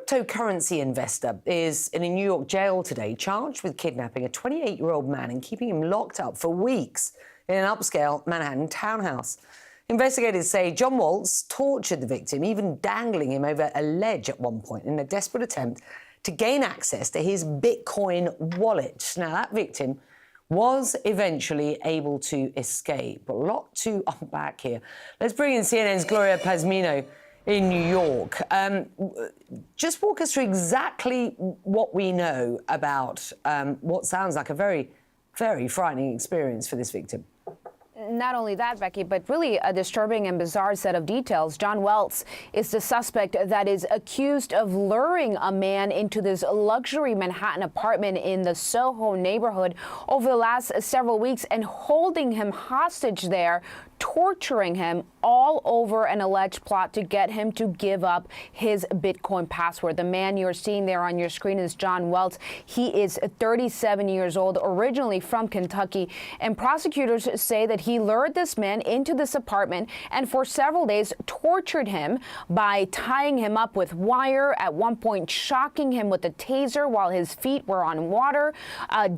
cryptocurrency investor is in a New York jail today, charged with kidnapping a 28-year-old man and keeping him locked up for weeks in an upscale Manhattan townhouse. Investigators say John Waltz tortured the victim, even dangling him over a ledge at one point in a desperate attempt to gain access to his Bitcoin wallet. Now, that victim was eventually able to escape. A lot to unpack here. Let's bring in CNN's Gloria Pazmino in New York. Just walk us through exactly what we know about what sounds like a very, very frightening experience for this victim. Not only that, Becky, but really a disturbing and bizarre set of details. John Waltz is the suspect that is accused of luring a man into this luxury Manhattan apartment in the Soho neighborhood over the last several weeks and holding him hostage there, torturing him, all over an alleged plot to get him to give up his Bitcoin password. The man you're seeing there on your screen is John Waltz. He is 37 years old, originally from Kentucky, and prosecutors say that he lured this man into this apartment and for several days tortured him by tying him up with wire, at one point shocking him with a taser while his feet were on water,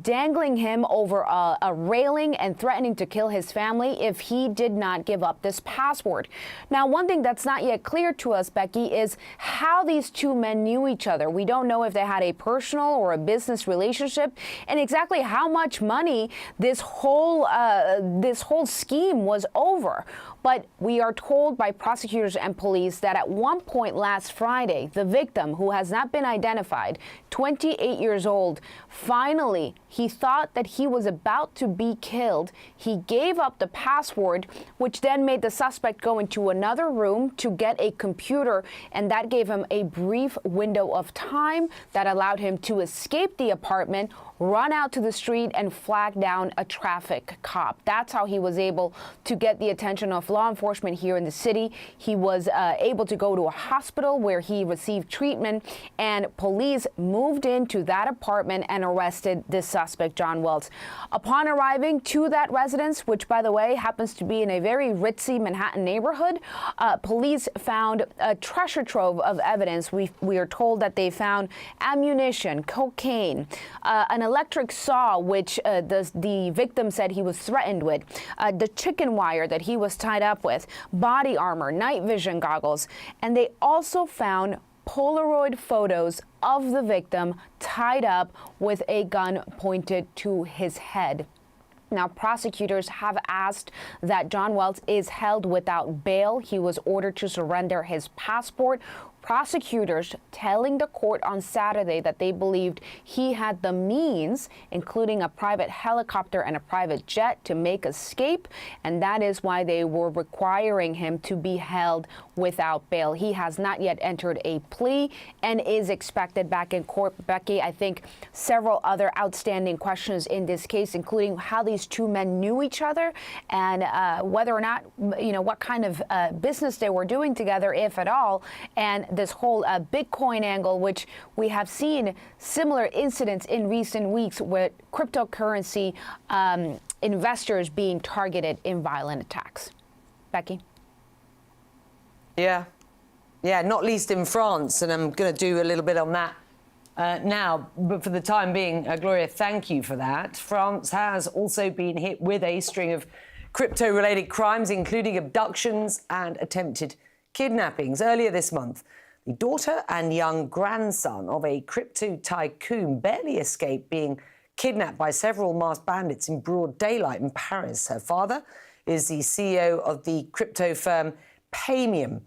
dangling him over a railing and threatening to kill his family if he did not give up this password. Now, one thing that's not yet clear to us, Becky, is how these two men knew each other. We don't know if they had a personal or a business relationship, and exactly how much money this whole scheme was over. But we are told by prosecutors and police that at one point last Friday, the victim, who has not been identified, 28 years old, finally, he thought that he was about to be killed. He gave up the password, which then made the suspect go into another room to get a computer, and that gave him a brief window of time that allowed him to escape the apartment, run out to the street, and flag down a traffic cop. That's how he was able to get the attention of law enforcement here in the city. He was able to go to a hospital where he received treatment, and police moved into that apartment and arrested this suspect, John Waltz. Upon arriving to that residence, which, by the way, happens to be in a very ritzy Manhattan neighborhood, police found a treasure trove of evidence. We are told that they found ammunition, cocaine, an electric saw, which the victim said he was threatened with, the chicken wire that he was tied up with, body armor, night vision goggles, and they also found Polaroid photos of the victim tied up with a gun pointed to his head. Now, prosecutors have asked that John Waltz is held without bail. He was ordered to surrender his passport. Prosecutors telling the court on Saturday that they believed he had the means, including a private helicopter and a private jet, to make escape, and that is why they were requiring him to be held without bail. He has not yet entered a plea and is expected back in court. Becky, I think several other outstanding questions in this case, including how these two men knew each other and whether or not, what kind of business they were doing together, if at all, and this whole Bitcoin angle, which we have seen similar incidents in recent weeks with cryptocurrency investors being targeted in violent attacks. Becky? Yeah, not least in France, and I'm going to do a little bit on that now. But for the time being, Gloria, thank you for that. France has also been hit with a string of crypto-related crimes, including abductions and attempted kidnappings. Earlier this month, the daughter and young grandson of a crypto tycoon barely escaped being kidnapped by several masked bandits in broad daylight in Paris. Her father is the CEO of the crypto firm Paymium.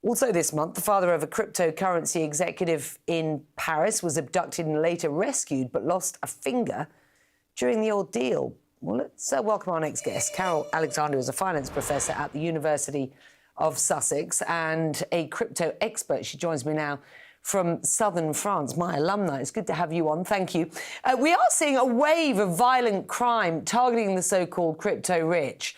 Also this month, the father of a cryptocurrency executive in Paris was abducted and later rescued, but lost a finger during the ordeal. Well, let's welcome our next guest. Carol Alexander is a finance professor at the University of Sussex and a crypto expert. She joins me now from southern France, my alumni. It's good to have you on. Thank you. We are seeing a wave of violent crime targeting the so-called crypto rich.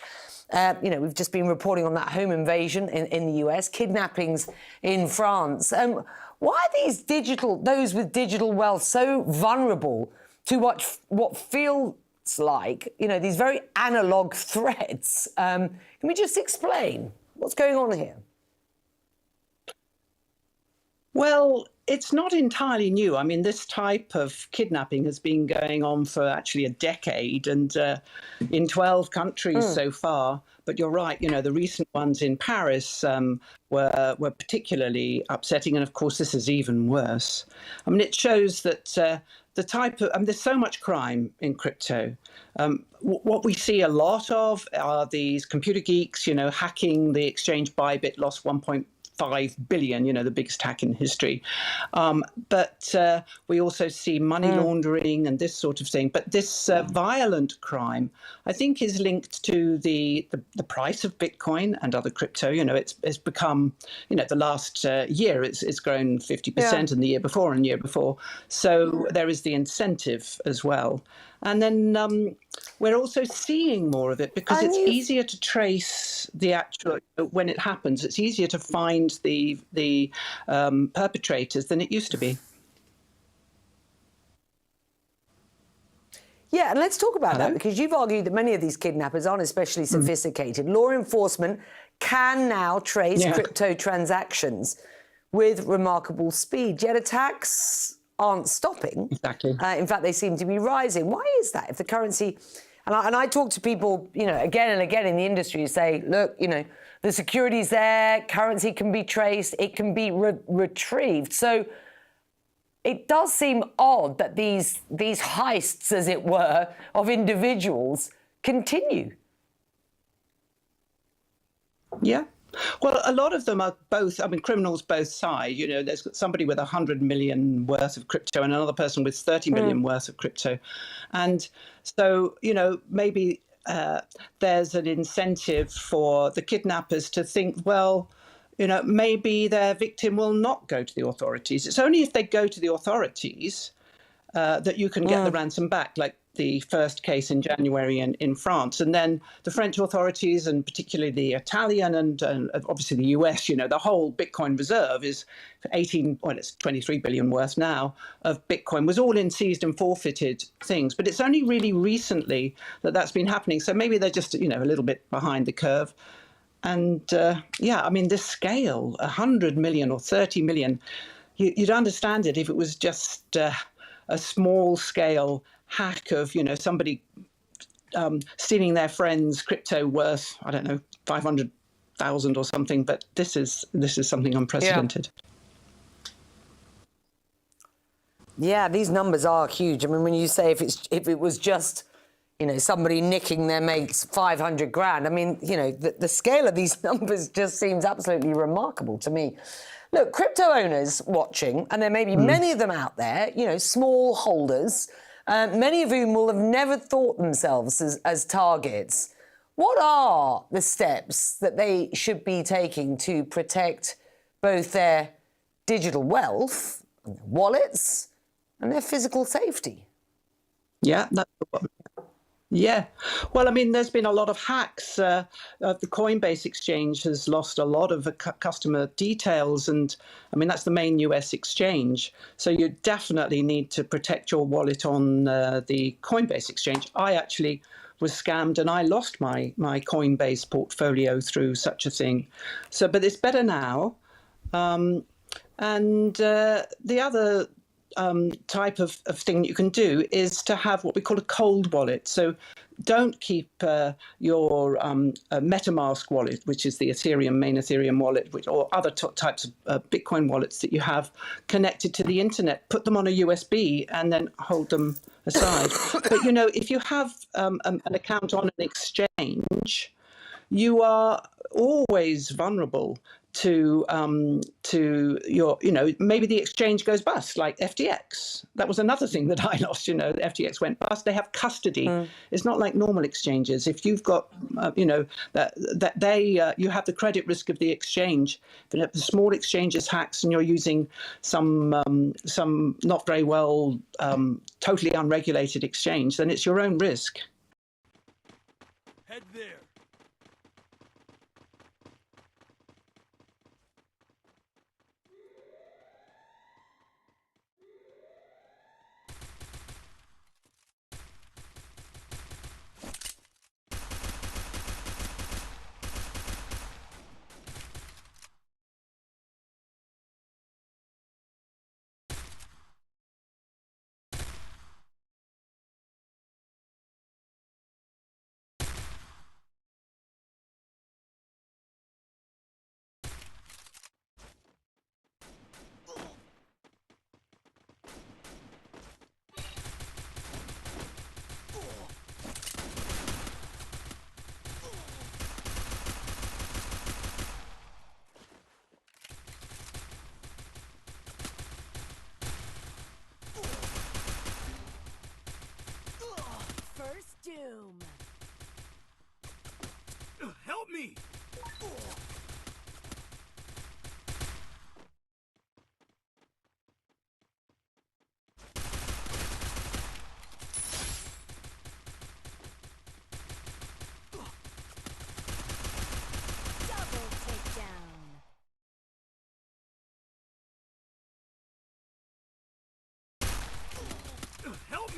We've just been reporting on that home invasion in the US, kidnappings in France. Why are those with digital wealth so vulnerable to what feels like, these very analog threats? Can we just explain what's going on here? Well, It's not entirely new. I mean, this type of kidnapping has been going on for actually a decade, and in 12 countries so far. But you're right, the recent ones in Paris were particularly upsetting, and of course, this is even worse. I mean, it shows that the type of, there's so much crime in crypto. What we see a lot of are these computer geeks, hacking the exchange Bybit, lost 1.5 billion, the biggest hack in history. But we also see money laundering and this sort of thing. But this violent crime, I think, is linked to the price of Bitcoin and other crypto. It's become, the last year it's grown 50%, and the year before. So there is the incentive as well. And then we're also seeing more of it because it's easier to trace the actual, when it happens, it's easier to find the perpetrators than it used to be. Yeah, and let's talk about that, because you've argued that many of these kidnappers aren't especially sophisticated. Law enforcement can now trace crypto transactions with remarkable speed, yet attacks aren't stopping. Exactly. In fact, they seem to be rising. Why is that? If the currency, and I talk to people, again and again in the industry, who say, look, the security's there, currency can be traced, it can be retrieved. So it does seem odd that these heists, as it were, of individuals continue. Yeah. Well, a lot of them are both, criminals both sides. There's somebody with 100 million worth of crypto and another person with 30 million worth of crypto. And so, maybe there's an incentive for the kidnappers to think, well, maybe their victim will not go to the authorities. It's only if they go to the authorities that you can get the ransom back, like the first case in January in France. And then the French authorities, and particularly the Italian and obviously the US, the whole Bitcoin reserve is it's 23 billion worth now of Bitcoin, was all in seized and forfeited things. But it's only really recently that that's been happening. So maybe they're just, a little bit behind the curve. And this scale, 100 million or 30 million, you'd understand it if it was just a small scale hack of, somebody stealing their friend's crypto worth, I don't know, 500,000 or something. But this is something unprecedented. Yeah, these numbers are huge. I mean, when you say if it was just, somebody nicking their mate's 500 grand, I mean, the scale of these numbers just seems absolutely remarkable to me. Look, crypto owners watching, and there may be many of them out there, small holders, many of whom will have never thought themselves as targets. What are the steps that they should be taking to protect both their digital wealth, and their wallets, and their physical safety? Yeah, that's what. Yeah. Well, there's been a lot of hacks. The Coinbase exchange has lost a lot of customer details. And that's the main US exchange. So you definitely need to protect your wallet on the Coinbase exchange. I actually was scammed and I lost my Coinbase portfolio through such a thing. But it's better now. And the other type of thing you can do is to have what we call a cold wallet. So don't keep your MetaMask wallet, which is the main Ethereum wallet, or other types of Bitcoin wallets that you have connected to the internet. Put them on a USB and then hold them aside. But if you have an account on an exchange, you are always vulnerable to your, maybe the exchange goes bust, like FTX. That was another thing that I lost, the FTX went bust. They have custody. It's not like normal exchanges. If you've got, you have the credit risk of the exchange. If the small exchange is hacked and you're using some not very well, totally unregulated exchange, then it's your own risk. Head there.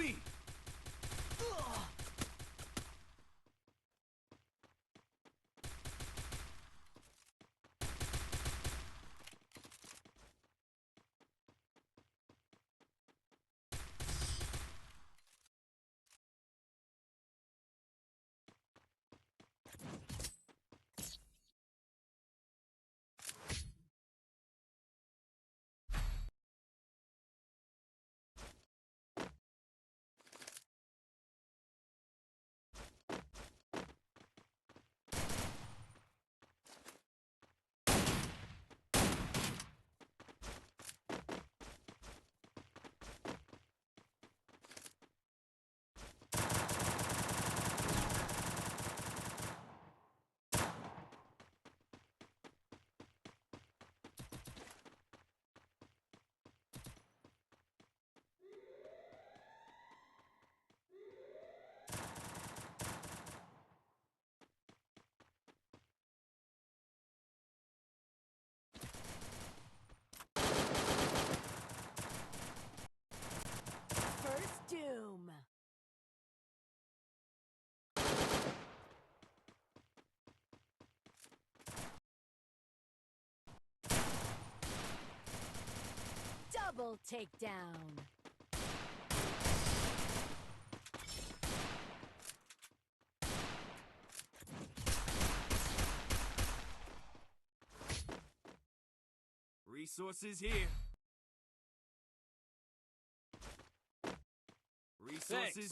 me! First doom. Double takedown. Resources here. Resources here.